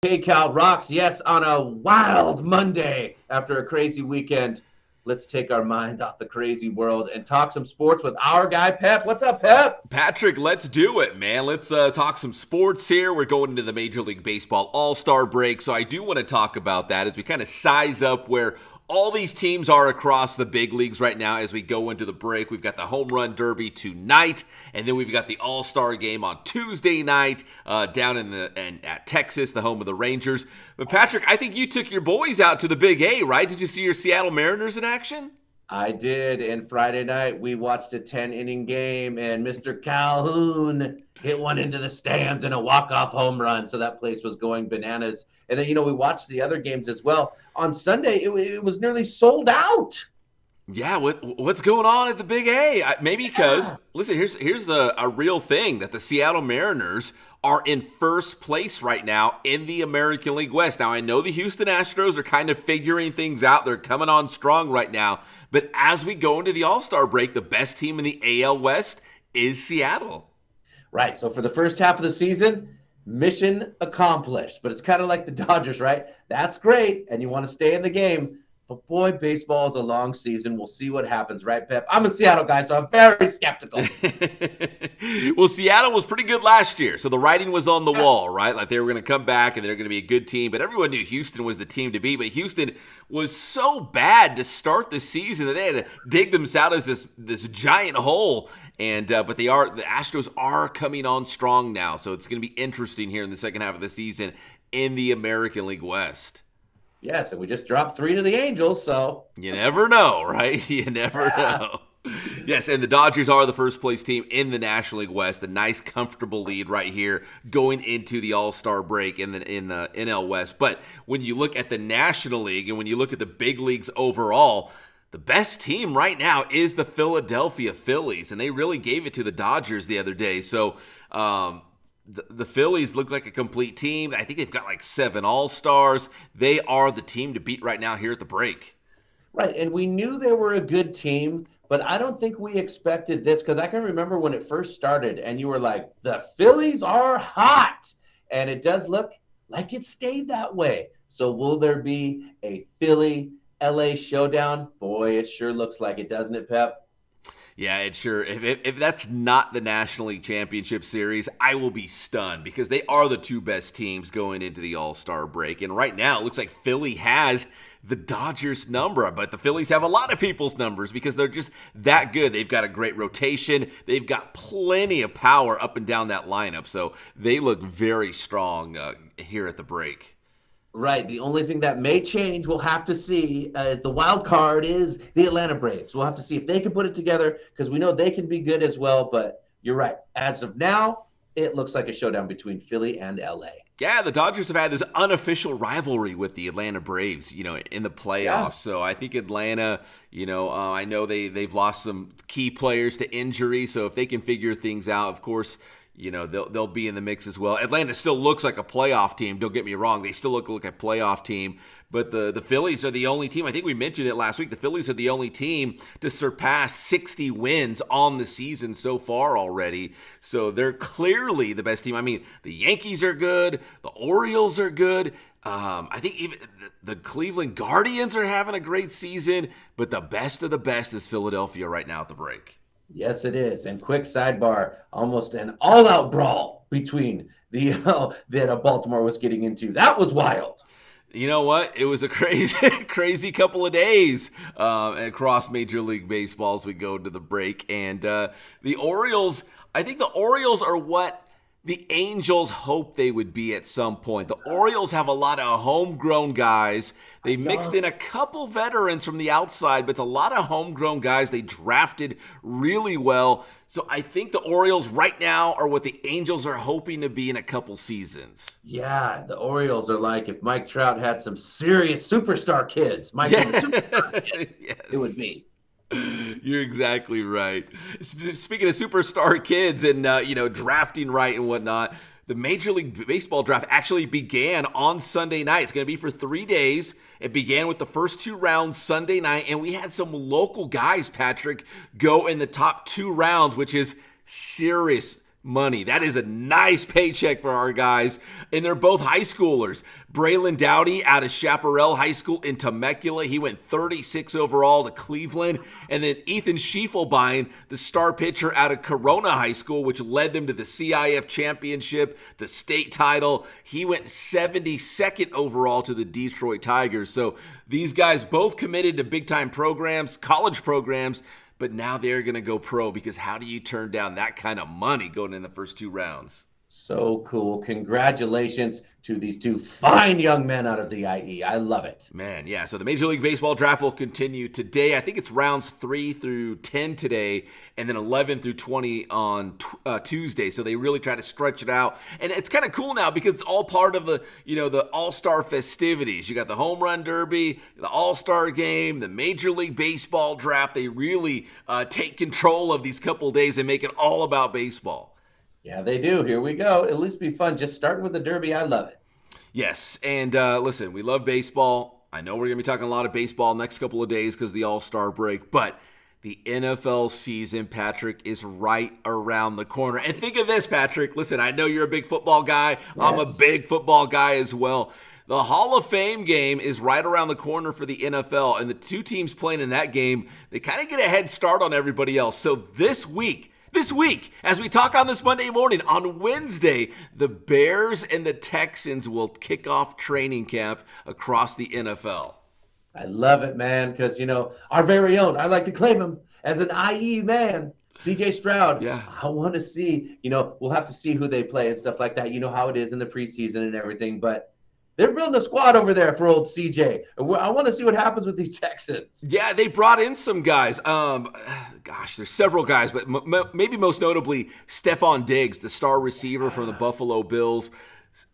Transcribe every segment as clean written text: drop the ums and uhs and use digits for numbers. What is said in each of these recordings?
KCAL rocks, yes, on a wild Monday after a crazy weekend. Let's take our mind off the crazy world and talk some sports with our guy, Pep. What's up, Pep? Patrick, let's do it, man. Let's talk some sports here. We're going into the Major League Baseball All-Star Break, so I do want to talk about that as we kind of size up where all these teams are across the big leagues right now as we go into the break. We've got the Home Run Derby tonight, and then we've got the All-Star Game on Tuesday night down at Texas, the home of the Rangers. But Patrick, I think you took your boys out to the Big A, right? Did you see your Seattle Mariners in action? I did, and Friday night we watched a 10-inning game, and Mr. Calhoun hit one into the stands in a walk-off home run, so that place was going bananas. And then, we watched the other games as well. On Sunday, it was nearly sold out. Yeah, what's going on at the Big A? Maybe because, listen, here's a real thing, that the Seattle Mariners are in first place right now in the American League West. Now, I know the Houston Astros are kind of figuring things out. They're coming on strong right now. But as we go into the All-Star break, the best team in the AL West is Seattle. Right, so for the first half of the season, mission accomplished. But it's kind of like the Dodgers, right? That's great, and you want to stay in the game. But boy, baseball is a long season. We'll see what happens, right, Pep? I'm a Seattle guy, so I'm very skeptical. Well, Seattle was pretty good last year, so the writing was on the wall, right? Like they were going to come back and they're going to be a good team, but everyone knew Houston was the team to beat. But Houston was so bad to start the season that they had to dig themselves out as this giant hole. And but the Astros are coming on strong now, so it's going to be interesting here in the second half of the season in the American League West. Yes, and we just dropped 3 to the Angels, so. You never know, right? You never know. Yes, and the Dodgers are the first place team in the National League West. A nice, comfortable lead right here going into the All-Star break in the NL West. But when you look at the National League and when you look at the big leagues overall, the best team right now is the Philadelphia Phillies, and they really gave it to the Dodgers the other day. So, the Phillies look like a complete team. I think they've got like 7 All-Stars. They are the team to beat right now here at the break. Right, and we knew they were a good team, but I don't think we expected this because I can remember when it first started and you were like, the Phillies are hot. And it does look like it stayed that way. So will there be a Philly-LA showdown? Boy, it sure looks like it, doesn't it, Pep? Yeah, it sure. If that's not the National League Championship Series, I will be stunned because they are the 2 best teams going into the All-Star break. And right now, it looks like Philly has the Dodgers number, but the Phillies have a lot of people's numbers because they're just that good. They've got a great rotation. They've got plenty of power up and down that lineup. So they look very strong here at the break. Right. The only thing that may change, we'll have to see, is the wild card is the Atlanta Braves. We'll have to see if they can put it together because we know they can be good as well. But you're right. As of now, it looks like a showdown between Philly and LA. Yeah, the Dodgers have had this unofficial rivalry with the Atlanta Braves, in the playoffs. Yeah. So I think Atlanta, I know they've lost some key players to injury. So if they can figure things out, of course, they'll be in the mix as well. Atlanta still looks like a playoff team. Don't get me wrong. They still look like a playoff team. But the Phillies are the only team. I think we mentioned it last week. The Phillies are the only team to surpass 60 wins on the season so far already. So they're clearly the best team. I mean, the Yankees are good. The Orioles are good. I think even the Cleveland Guardians are having a great season. But the best of the best is Philadelphia right now at the break. Yes, it is. And quick sidebar, almost an all-out brawl between that Baltimore was getting into. That was wild. You know what? It was a crazy couple of days across Major League Baseball as we go to the break. And the Orioles, I think the Orioles are what the Angels hoped they would be at some point. The Orioles have a lot of homegrown guys. They mixed in a couple veterans from the outside, but it's a lot of homegrown guys they drafted really well. So I think the Orioles right now are what the Angels are hoping to be in a couple seasons. Yeah, the Orioles are like if Mike Trout had some serious superstar kids. Mike was a superstar kid, yes. It would be. You're exactly right. Speaking of superstar kids and drafting right and whatnot, the Major League Baseball draft actually began on Sunday night. It's going to be for 3 days. It began with the first 2 rounds Sunday night, and we had some local guys, Patrick, go in the top 2 rounds, which is serious money. That is a nice paycheck for our guys, and they're both high schoolers. Braylon Dowdy out of Chaparral High School in Temecula. He went 36 overall to Cleveland. And then Ethan Schiefelbein, the star pitcher out of Corona High School, which led them to the CIF championship, the state title. He went 72nd overall to the Detroit Tigers. So these guys both committed to big-time programs, college programs, but now they're going to go pro, because how do you turn down that kind of money going in the first 2 rounds? So cool. Congratulations to these 2 fine young men out of the IE. I love it. Man, yeah. So the Major League Baseball draft will continue today. I think it's rounds 3 through 10 today, and then 11 through 20 on Tuesday. So they really try to stretch it out. And it's kind of cool now because it's all part of the All-Star festivities. You got the Home Run Derby, the All-Star Game, the Major League Baseball draft. They really take control of these couple days and make it all about baseball. Yeah, they do. Here we go. At least be fun. Just starting with the Derby. I love it. Yes, and listen, we love baseball. I know we're going to be talking a lot of baseball next couple of days because of the All-Star break, but the NFL season, Patrick, is right around the corner. And think of this, Patrick. Listen, I know you're a big football guy. Yes. I'm a big football guy as well. The Hall of Fame game is right around the corner for the NFL, and the 2 teams playing in that game, they kind of get a head start on everybody else. So this week, as we talk on this Monday morning, on Wednesday, the Bears and the Texans will kick off training camp across the NFL. I love it, man, because, our very own, I like to claim him as an IE man, CJ Stroud. Yeah. I want to see, we'll have to see who they play and stuff like that. You know how it is in the preseason and everything, but they're building a squad over there for old CJ. I want to see what happens with these Texans. Yeah, they brought in some guys. There's several guys, but maybe most notably Stephon Diggs, the star receiver from the Buffalo Bills.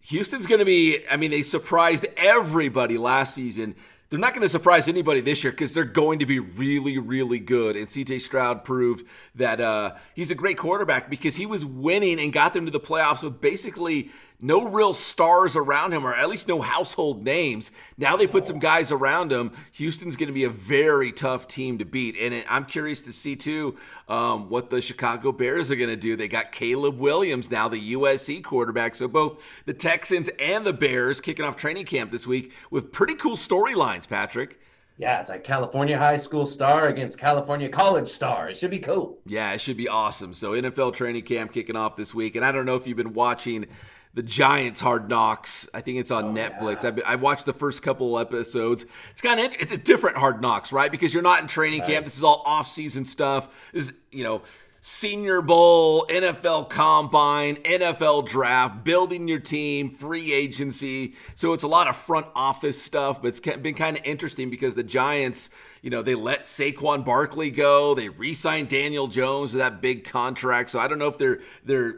Houston's going to be, they surprised everybody last season. They're not going to surprise anybody this year because they're going to be really, really good. And C.J. Stroud proved that he's a great quarterback because he was winning and got them to the playoffs with basically no real stars around him, or at least no household names. Now they put some guys around him. Houston's going to be a very tough team to beat. And I'm curious to see, too, what the Chicago Bears are going to do. They got Caleb Williams now, the USC quarterback. So both the Texans and the Bears kicking off training camp this week with pretty cool storylines, Patrick. Yeah, it's like California high school star against California college star. It should be cool. Yeah, it should be awesome. So NFL training camp kicking off this week. And I don't know if you've been watching the Giants Hard Knocks. I think it's on Netflix. Yeah. I watched the first couple episodes. It's a different Hard Knocks, right? Because you're not in training camp. This is all off-season stuff. This is, Senior Bowl, NFL Combine, NFL Draft, building your team, free agency. So it's a lot of front office stuff, but it's been kind of interesting because the Giants, they let Saquon Barkley go. They re-signed Daniel Jones to that big contract. So I don't know if they're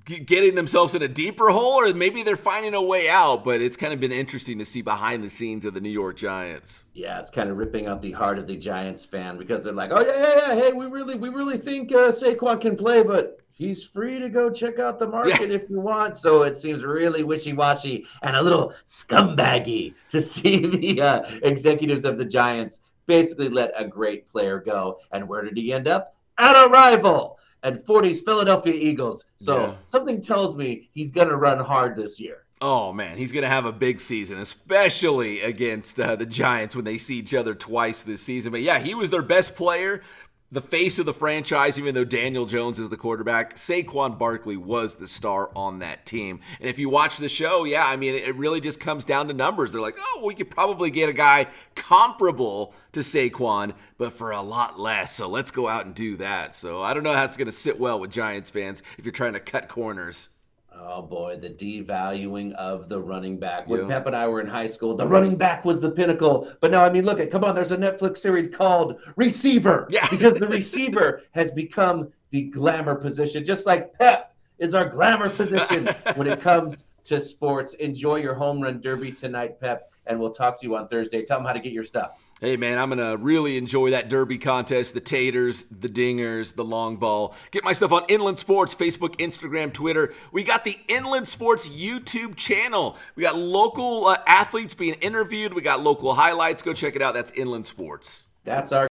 getting themselves in a deeper hole, or maybe they're finding a way out, but it's kind of been interesting to see behind the scenes of the New York Giants. Yeah, it's kind of ripping out the heart of the Giants fan because they're like, oh, yeah, hey, we really think Saquon can play, but he's free to go check out the market if you want. So it seems really wishy-washy and a little scumbaggy to see the executives of the Giants basically let a great player go. And where did he end up? At a rival. And 40's Philadelphia Eagles. So something tells me he's going to run hard this year. Oh, man, he's going to have a big season, especially against the Giants when they see each other twice this season. But, yeah, he was their best player, the face of the franchise, even though Daniel Jones is the quarterback. Saquon Barkley was the star on that team. And if you watch the show, it really just comes down to numbers. They're like, we could probably get a guy comparable to Saquon, but for a lot less. So let's go out and do that. So I don't know how it's going to sit well with Giants fans if you're trying to cut corners. Oh, boy, the devaluing of the running back. When Pep and I were in high school, the running back was the pinnacle. But now, come on, there's a Netflix series called Receiver. Yeah. Because the receiver has become the glamour position, just like Pep is our glamour position when it comes to sports. Enjoy your home run derby tonight, Pep, and we'll talk to you on Thursday. Tell them how to get your stuff. Hey, man, I'm going to really enjoy that derby contest, the taters, the dingers, the long ball. Get my stuff on Inland Sports, Facebook, Instagram, Twitter. We got the Inland Sports YouTube channel. We got local athletes being interviewed. We got local highlights. Go check it out. That's Inland Sports. That's our